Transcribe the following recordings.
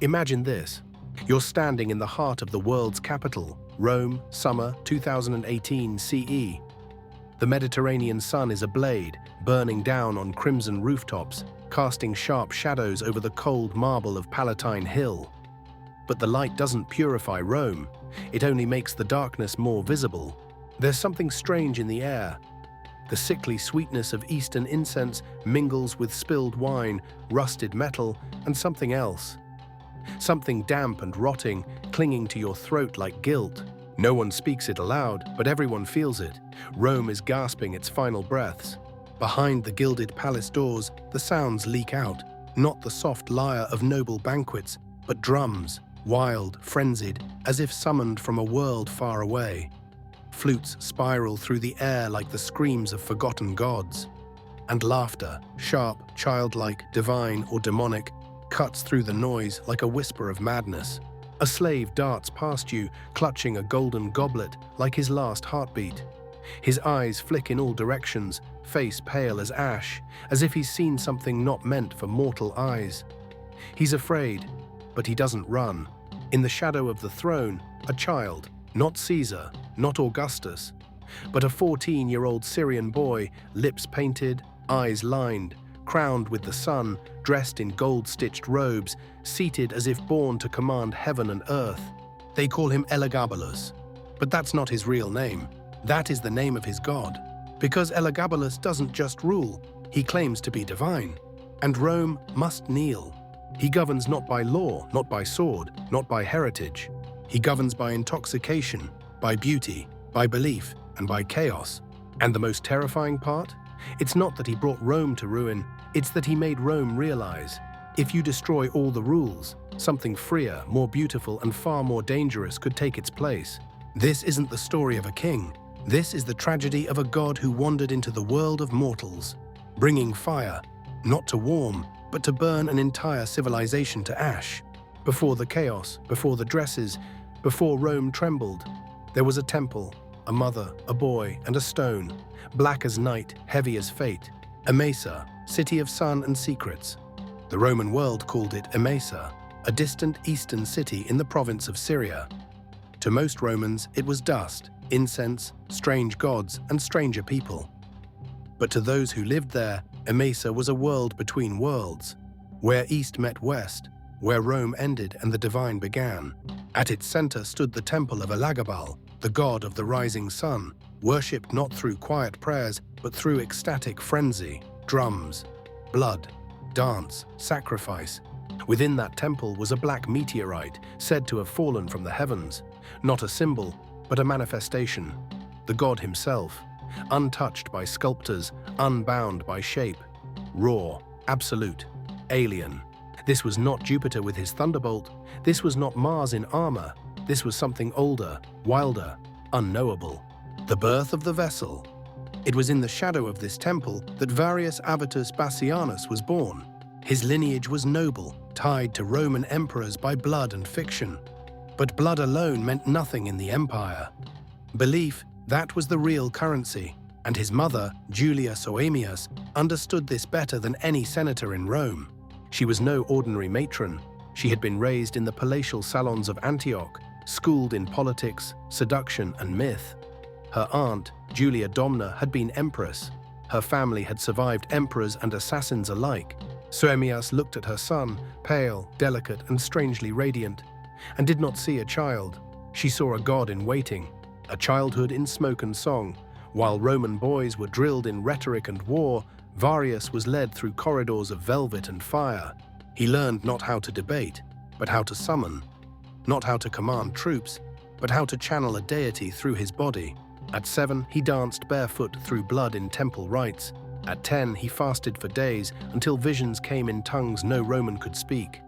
Imagine this. You're standing in the heart of the world's capital, Rome, summer 2018 CE. The Mediterranean sun is ablade, burning down on crimson rooftops, casting sharp shadows over the cold marble of Palatine Hill. But the light doesn't purify Rome, it only makes the darkness more visible. There's something strange in the air. The sickly sweetness of Eastern incense mingles with spilled wine, rusted metal, and something else. Something damp and rotting, clinging to your throat like guilt. No one speaks it aloud, but everyone feels it. Rome is gasping its final breaths. Behind the gilded palace doors, the sounds leak out, not the soft lyre of noble banquets, but drums, wild, frenzied, as if summoned from a world far away. Flutes spiral through the air like the screams of forgotten gods. And laughter, sharp, childlike, divine, or demonic, cuts through the noise like a whisper of madness. A slave darts past you, clutching a golden goblet like his last heartbeat. His eyes flick in all directions, face pale as ash, as if he's seen something not meant for mortal eyes. He's afraid, but he doesn't run. In the shadow of the throne, a child, not Caesar, not Augustus, but a 14-year-old Syrian boy, lips painted, eyes lined, crowned with the sun, dressed in gold-stitched robes, seated as if born to command heaven and earth. They call him Elagabalus, but that's not his real name. That is the name of his god. Because Elagabalus doesn't just rule, he claims to be divine. And Rome must kneel. He governs not by law, not by sword, not by heritage. He governs by intoxication, by beauty, by belief, and by chaos. And the most terrifying part? It's not that he brought Rome to ruin, it's that he made Rome realize, if you destroy all the rules, something freer, more beautiful, and far more dangerous could take its place. This isn't the story of a king. This is the tragedy of a god who wandered into the world of mortals, bringing fire, not to warm, but to burn an entire civilization to ash. Before the chaos, before the dresses, before Rome trembled, there was a temple, a mother, a boy, and a stone, black as night, heavy as fate. Emesa, city of sun and secrets. The Roman world called it Emesa, a distant eastern city in the province of Syria. To most Romans, it was dust, incense, strange gods, and stranger people. But to those who lived there, Emesa was a world between worlds, where east met west, where Rome ended and the divine began. At its center stood the temple of Elagabalus, the god of the rising sun, worshipped not through quiet prayers, but through ecstatic frenzy, drums, blood, dance, sacrifice. Within that temple was a black meteorite, said to have fallen from the heavens, not a symbol, but a manifestation, the god himself, untouched by sculptors, unbound by shape, raw, absolute, alien. This was not Jupiter with his thunderbolt, this was not Mars in armor, this was something older, wilder, unknowable. The birth of the vessel. It was in the shadow of this temple that Varius Avitus Bassianus was born. His lineage was noble, tied to Roman emperors by blood and fiction. But blood alone meant nothing in the empire. Belief, that was the real currency, and his mother, Julia Soaemias, understood this better than any senator in Rome. She was no ordinary matron. She had been raised in the palatial salons of Antioch, schooled in politics, seduction, and myth. Her aunt, Julia Domna, had been empress. Her family had survived emperors and assassins alike. Soaemias looked at her son, pale, delicate, and strangely radiant, and did not see a child. She saw a god in waiting, a childhood in smoke and song. While Roman boys were drilled in rhetoric and war, Varius was led through corridors of velvet and fire. He learned not how to debate, but how to summon. Not how to command troops, but how to channel a deity through his body. At 7, he danced barefoot through blood in temple rites. At 10, he fasted for days until visions came in tongues no Roman could speak.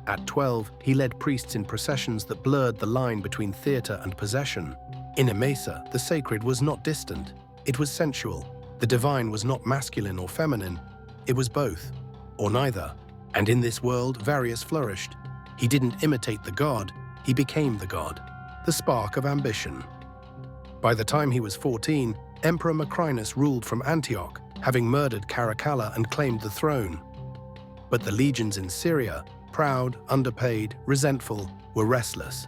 At 12, he led priests in processions that blurred the line between theater and possession. In Emesa, the sacred was not distant, it was sensual. The divine was not masculine or feminine, it was both, or neither. And in this world, Varius flourished. He didn't imitate the god, he became the god, the spark of ambition. By the time he was 14, Emperor Macrinus ruled from Antioch, having murdered Caracalla and claimed the throne. But the legions in Syria, proud, underpaid, resentful, were restless.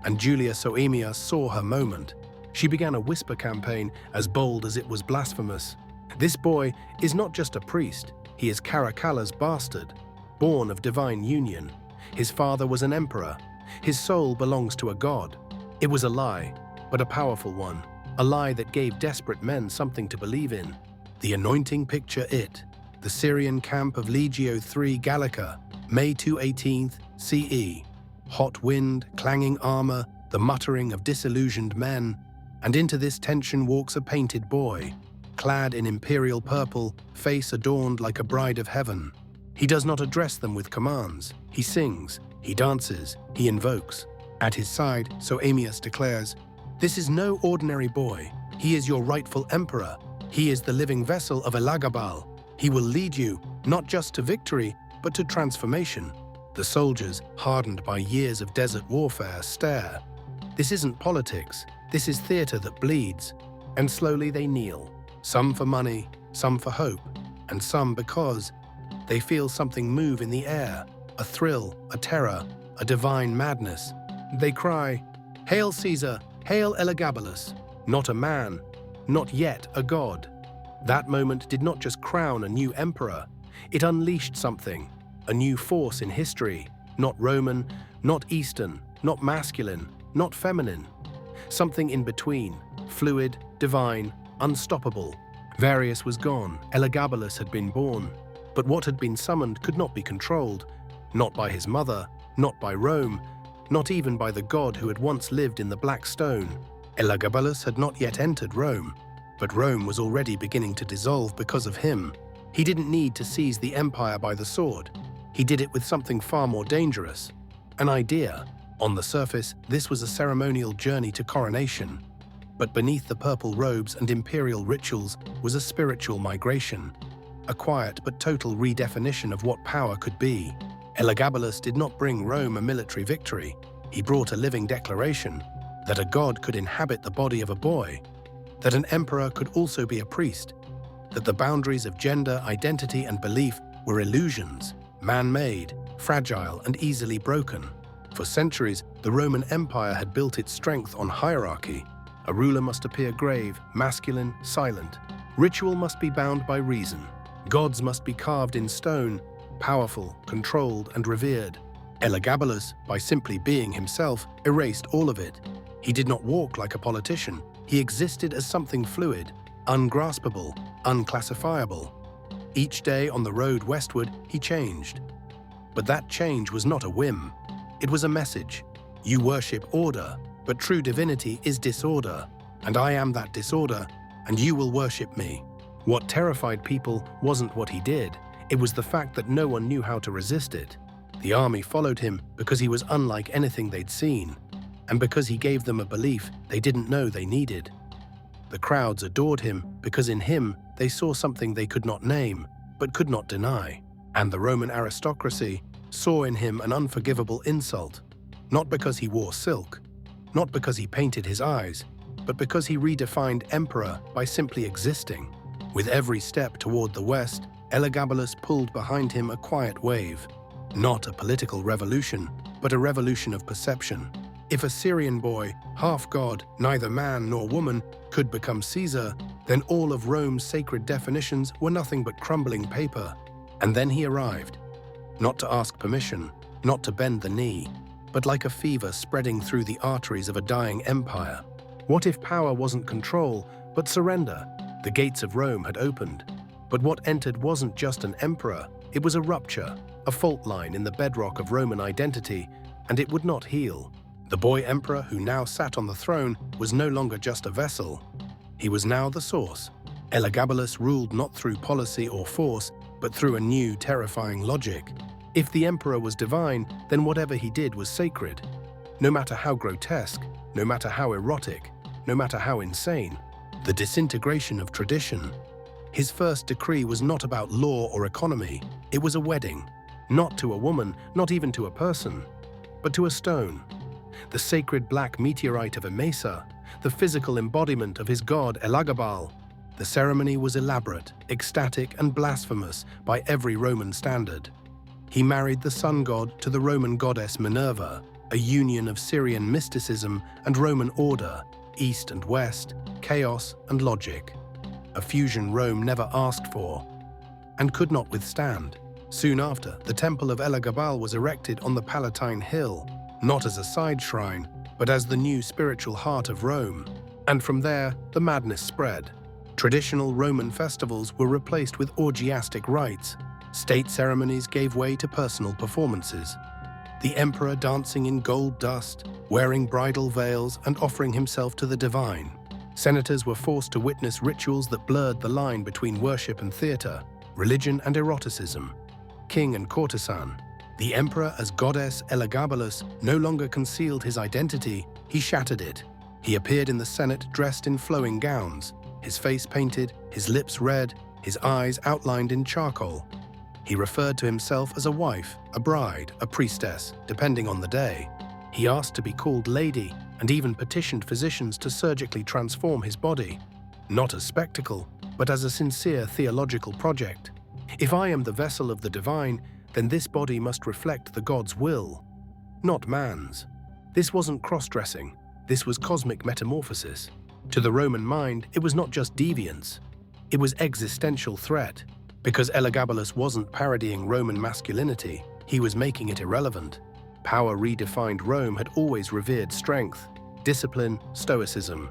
And Julia Soemia saw her moment. She began a whisper campaign as bold as it was blasphemous. This boy is not just a priest, he is Caracalla's bastard, born of divine union. His father was an emperor. His soul belongs to a god. It was a lie, but a powerful one. A lie that gave desperate men something to believe in. The anointing picture it. The Syrian camp of Legio III Gallica, May 218th CE. Hot wind, clanging armor, the muttering of disillusioned men. And into this tension walks a painted boy, clad in imperial purple, face adorned like a bride of heaven. He does not address them with commands. He sings, he dances, he invokes. At his side, Soemius declares, "This is no ordinary boy. He is your rightful emperor. He is the living vessel of Elagabalus. He will lead you, not just to victory, but to transformation." The soldiers, hardened by years of desert warfare, stare. This isn't politics. This is theater that bleeds. And slowly they kneel. Some for money, some for hope, and some because they feel something move in the air. A thrill, a terror, a divine madness. They cry, "Hail Caesar! Hail Elagabalus!" Not a man, not yet a god. That moment did not just crown a new emperor. It unleashed something, a new force in history. Not Roman, not Eastern, not masculine, not feminine. Something in between, fluid, divine, unstoppable. Varius was gone, Elagabalus had been born. But what had been summoned could not be controlled. Not by his mother, not by Rome, not even by the god who had once lived in the Black Stone. Elagabalus had not yet entered Rome, but Rome was already beginning to dissolve because of him. He didn't need to seize the empire by the sword. He did it with something far more dangerous. An idea. On the surface, this was a ceremonial journey to coronation. But beneath the purple robes and imperial rituals was a spiritual migration. A quiet but total redefinition of what power could be. Elagabalus did not bring Rome a military victory. He brought a living declaration that a god could inhabit the body of a boy, that an emperor could also be a priest, that the boundaries of gender, identity, and belief were illusions, man-made, fragile, and easily broken. For centuries, the Roman Empire had built its strength on hierarchy. A ruler must appear grave, masculine, silent. Ritual must be bound by reason. Gods must be carved in stone, powerful, controlled, and revered. Elagabalus, by simply being himself, erased all of it. He did not walk like a politician. He existed as something fluid, ungraspable, unclassifiable. Each day on the road westward, he changed. But that change was not a whim. It was a message. You worship order, but true divinity is disorder. And I am that disorder, and you will worship me. What terrified people wasn't what he did. It was the fact that no one knew how to resist it. The army followed him because he was unlike anything they'd seen, and because he gave them a belief they didn't know they needed. The crowds adored him because in him they saw something they could not name, but could not deny. And the Roman aristocracy saw in him an unforgivable insult, not because he wore silk, not because he painted his eyes, but because he redefined emperor by simply existing. With every step toward the west, Elagabalus pulled behind him a quiet wave. Not a political revolution, but a revolution of perception. If a Syrian boy, half god, neither man nor woman, could become Caesar, then all of Rome's sacred definitions were nothing but crumbling paper. And then he arrived. Not to ask permission, not to bend the knee, but like a fever spreading through the arteries of a dying empire. What if power wasn't control, but surrender? The gates of Rome had opened. But what entered wasn't just an emperor, it was a rupture, a fault line in the bedrock of Roman identity, and it would not heal. The boy emperor who now sat on the throne was no longer just a vessel. He was now the source. Elagabalus ruled not through policy or force, but through a new, terrifying logic. If the emperor was divine, then whatever he did was sacred. No matter how grotesque, no matter how erotic, no matter how insane. The disintegration of tradition. His first decree was not about law or economy. It was a wedding. Not to a woman, not even to a person, but to a stone. The sacred black meteorite of Emesa, the physical embodiment of his god Elagabalus. The ceremony was elaborate, ecstatic, and blasphemous by every Roman standard. He married the sun god to the Roman goddess Minerva, a union of Syrian mysticism and Roman order, East and West, chaos and logic. A fusion Rome never asked for and could not withstand. Soon after, the temple of Elagabalus was erected on the Palatine Hill, not as a side shrine, but as the new spiritual heart of Rome. And from there, the madness spread. Traditional Roman festivals were replaced with orgiastic rites. State ceremonies gave way to personal performances. The emperor dancing in gold dust, wearing bridal veils and offering himself to the divine. Senators were forced to witness rituals that blurred the line between worship and theater, religion and eroticism. King and courtesan. The emperor as goddess Elagabalus no longer concealed his identity, he shattered it. He appeared in the Senate dressed in flowing gowns, his face painted, his lips red, his eyes outlined in charcoal. He referred to himself as a wife, a bride, a priestess, depending on the day. He asked to be called lady and even petitioned physicians to surgically transform his body, not as spectacle, but as a sincere theological project. If I am the vessel of the divine, then this body must reflect the God's will, not man's. This wasn't cross-dressing, this was cosmic metamorphosis. To the Roman mind, it was not just deviance, it was existential threat. Because Elagabalus wasn't parodying Roman masculinity, he was making it irrelevant. Power redefined Rome had always revered strength, discipline, stoicism.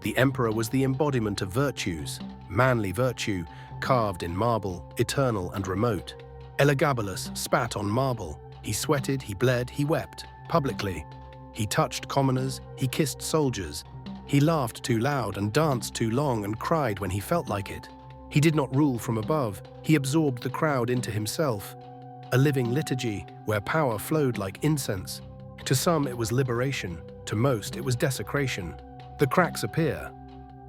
The emperor was the embodiment of virtues, manly virtue, carved in marble, eternal and remote. Elagabalus spat on marble. He sweated, he bled, he wept, publicly. He touched commoners, he kissed soldiers. He laughed too loud and danced too long and cried when he felt like it. He did not rule from above, he absorbed the crowd into himself. A living liturgy where power flowed like incense. To some it was liberation, to most it was desecration. The cracks appear.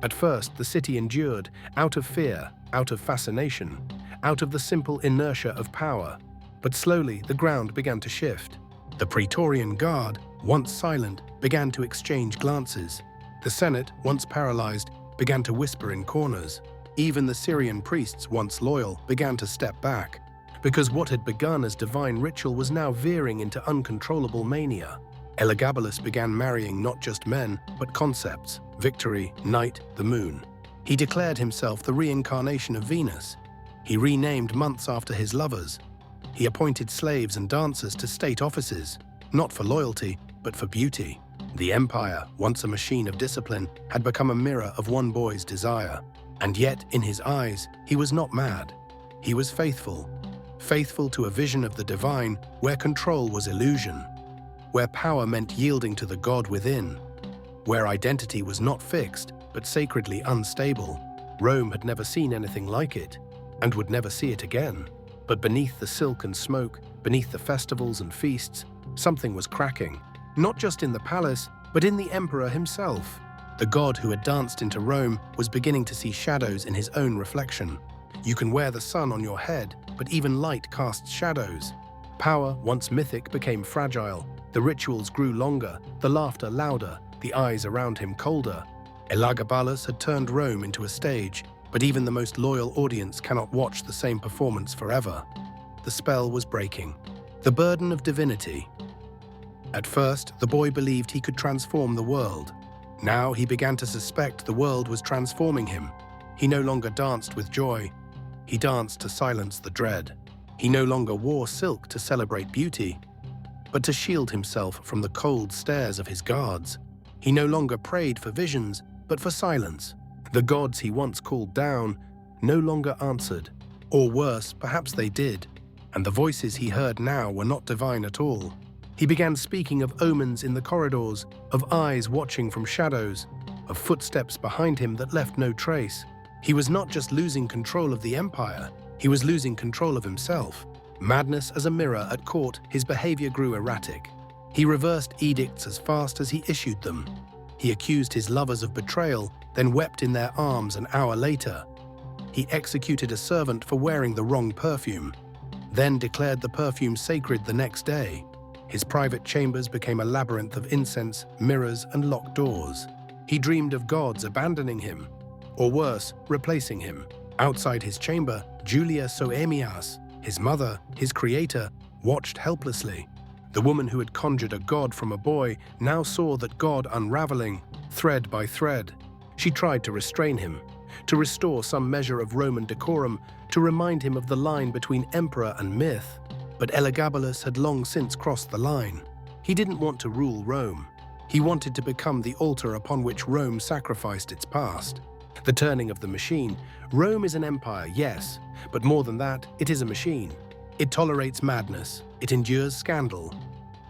At first the city endured, out of fear, out of fascination, out of the simple inertia of power. But slowly the ground began to shift. The Praetorian Guard, once silent, began to exchange glances. The Senate, once paralyzed, began to whisper in corners. Even the Syrian priests, once loyal, began to step back, because what had begun as divine ritual was now veering into uncontrollable mania. Elagabalus began marrying not just men, but concepts: victory, night, the moon. He declared himself the reincarnation of Venus. He renamed months after his lovers. He appointed slaves and dancers to state offices, not for loyalty, but for beauty. The empire, once a machine of discipline, had become a mirror of one boy's desire. And yet, in his eyes, he was not mad. He was faithful. Faithful to a vision of the divine where control was illusion, where power meant yielding to the God within, where identity was not fixed, but sacredly unstable. Rome had never seen anything like it, and would never see it again. But beneath the silk and smoke, beneath the festivals and feasts, something was cracking. Not just in the palace, but in the emperor himself. The god who had danced into Rome was beginning to see shadows in his own reflection. You can wear the sun on your head, but even light casts shadows. Power, once mythic, became fragile. The rituals grew longer, the laughter louder, the eyes around him colder. Elagabalus had turned Rome into a stage, but even the most loyal audience cannot watch the same performance forever. The spell was breaking. The burden of divinity. At first, the boy believed he could transform the world. Now he began to suspect the world was transforming him. He no longer danced with joy. He danced to silence the dread. He no longer wore silk to celebrate beauty, but to shield himself from the cold stares of his guards. He no longer prayed for visions, but for silence. The gods he once called down no longer answered. Or worse, perhaps they did, and the voices he heard now were not divine at all. He began speaking of omens in the corridors, of eyes watching from shadows, of footsteps behind him that left no trace. He was not just losing control of the empire, he was losing control of himself. Madness as a mirror at court, his behavior grew erratic. He reversed edicts as fast as he issued them. He accused his lovers of betrayal, then wept in their arms an hour later. He executed a servant for wearing the wrong perfume, then declared the perfume sacred the next day. His private chambers became a labyrinth of incense, mirrors, and locked doors. He dreamed of gods abandoning him, or worse, replacing him. Outside his chamber, Julia Soemias, his mother, his creator, watched helplessly. The woman who had conjured a god from a boy now saw that god unraveling, thread by thread. She tried to restrain him, to restore some measure of Roman decorum, to remind him of the line between emperor and myth. But Elagabalus had long since crossed the line. He didn't want to rule Rome. He wanted to become the altar upon which Rome sacrificed its past. The turning of the machine. Rome is an empire, yes, but more than that, it is a machine. It tolerates madness, it endures scandal,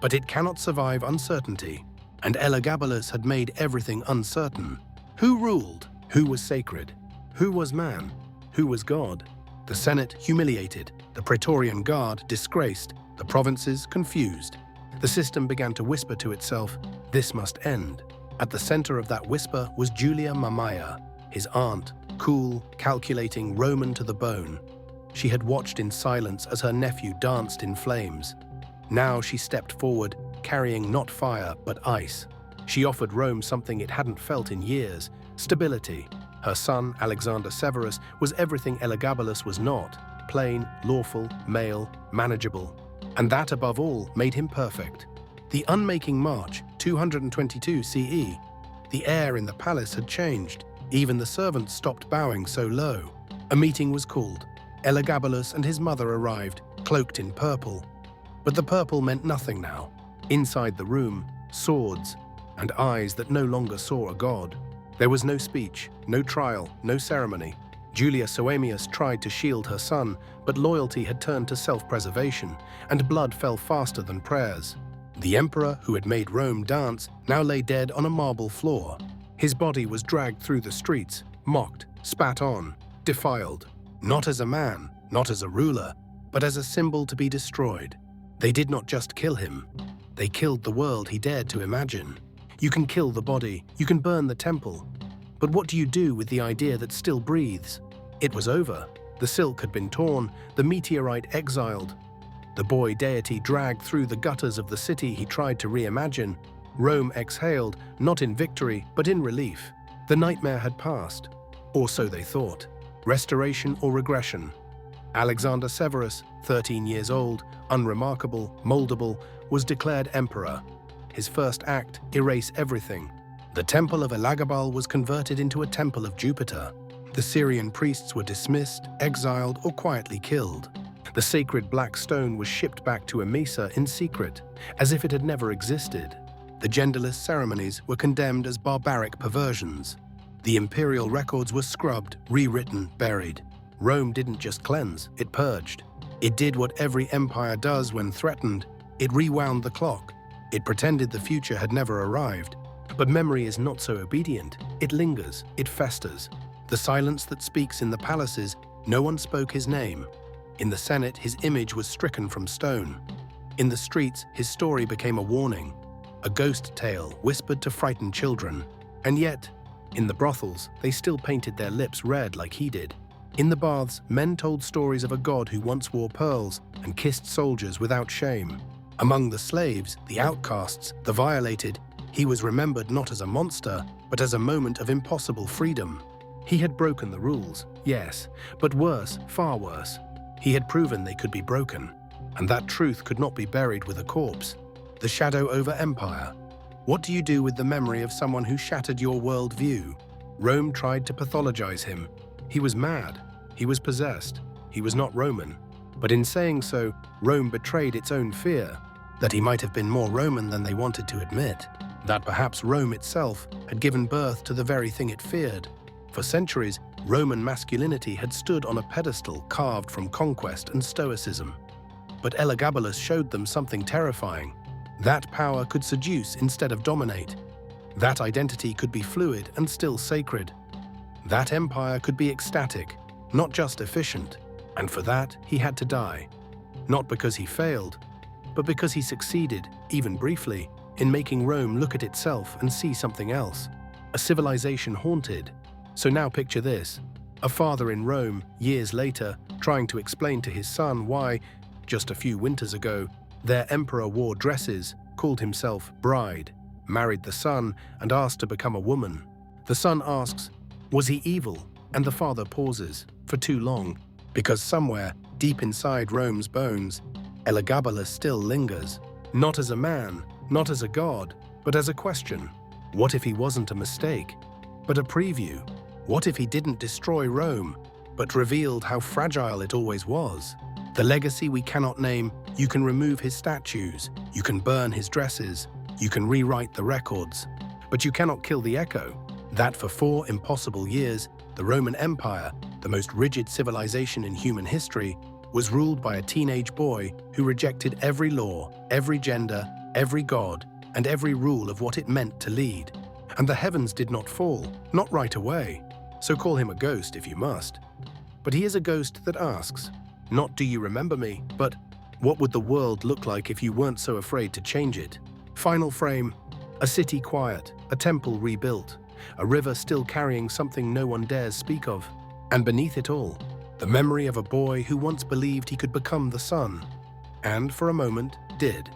but it cannot survive uncertainty. And Elagabalus had made everything uncertain. Who ruled? Who was sacred? Who was man? Who was God? The Senate humiliated, the Praetorian Guard disgraced, the provinces confused. The system began to whisper to itself, this must end. At the center of that whisper was Julia Mamaea, his aunt, cool, calculating, Roman to the bone. She had watched in silence as her nephew danced in flames. Now she stepped forward, carrying not fire, but ice. She offered Rome something it hadn't felt in years, stability. Her son, Alexander Severus, was everything Elagabalus was not, plain, lawful, male, manageable. And that, above all, made him perfect. The unmaking March, 222 CE. The air in the palace had changed. Even the servants stopped bowing so low. A meeting was called. Elagabalus and his mother arrived, cloaked in purple. But the purple meant nothing now. Inside the room, swords, and eyes that no longer saw a god. There was no speech, no trial, no ceremony. Julia Soaemias tried to shield her son, but loyalty had turned to self-preservation, and blood fell faster than prayers. The emperor, who had made Rome dance, now lay dead on a marble floor. His body was dragged through the streets, mocked, spat on, defiled. Not as a man, not as a ruler, but as a symbol to be destroyed. They did not just kill him. They killed the world he dared to imagine. You can kill the body, you can burn the temple. But what do you do with the idea that still breathes? It was over. The silk had been torn, the meteorite exiled. The boy deity dragged through the gutters of the city he tried to reimagine. Rome exhaled, not in victory, but in relief. The nightmare had passed. Or so they thought. Restoration or regression. Alexander Severus, 13 years old, unremarkable, moldable, was declared emperor. His first act, erase everything. The temple of Elagabalus was converted into a temple of Jupiter. The Syrian priests were dismissed, exiled, or quietly killed. The sacred black stone was shipped back to Emesa in secret, as if it had never existed. The genderless ceremonies were condemned as barbaric perversions. The imperial records were scrubbed, rewritten, buried. Rome didn't just cleanse, it purged. It did what every empire does when threatened. It rewound the clock. It pretended the future had never arrived. But memory is not so obedient. It lingers, it festers. The silence that speaks in the palaces, no one spoke his name. In the Senate, his image was stricken from stone. In the streets, his story became a warning, a ghost tale whispered to frightened children. And yet, in the brothels, they still painted their lips red like he did. In the baths, men told stories of a god who once wore pearls and kissed soldiers without shame. Among the slaves, the outcasts, the violated, he was remembered not as a monster, but as a moment of impossible freedom. He had broken the rules, yes, but worse, far worse. He had proven they could be broken, and that truth could not be buried with a corpse. The shadow over empire. What do you do with the memory of someone who shattered your worldview? Rome tried to pathologize him. He was mad. He was possessed. He was not Roman. But in saying so, Rome betrayed its own fear, that he might have been more Roman than they wanted to admit, that perhaps Rome itself had given birth to the very thing it feared. For centuries, Roman masculinity had stood on a pedestal carved from conquest and stoicism. But Elagabalus showed them something terrifying. That power could seduce instead of dominate. That identity could be fluid and still sacred. That empire could be ecstatic, not just efficient. And for that, he had to die. Not because he failed, but because he succeeded, even briefly, in making Rome look at itself and see something else. A civilization haunted. So now picture this. A father in Rome, years later, trying to explain to his son why, just a few winters ago, their emperor wore dresses, called himself bride, married the son, and asked to become a woman. The son asks, was he evil? And the father pauses, for too long, because somewhere, deep inside Rome's bones, Elagabalus still lingers, not as a man, not as a god, but as a question. What if he wasn't a mistake, but a preview? What if he didn't destroy Rome, but revealed how fragile it always was? The legacy we cannot name. You can remove his statues, you can burn his dresses, you can rewrite the records, but you cannot kill the echo that for 4 impossible years, the Roman Empire, the most rigid civilization in human history, was ruled by a teenage boy who rejected every law, every gender, every god, and every rule of what it meant to lead. And the heavens did not fall, not right away. So call him a ghost if you must. But he is a ghost that asks, not do you remember me, but what would the world look like if you weren't so afraid to change it? Final frame, a city quiet, a temple rebuilt, a river still carrying something no one dares speak of. And beneath it all, the memory of a boy who once believed he could become the sun, and for a moment did.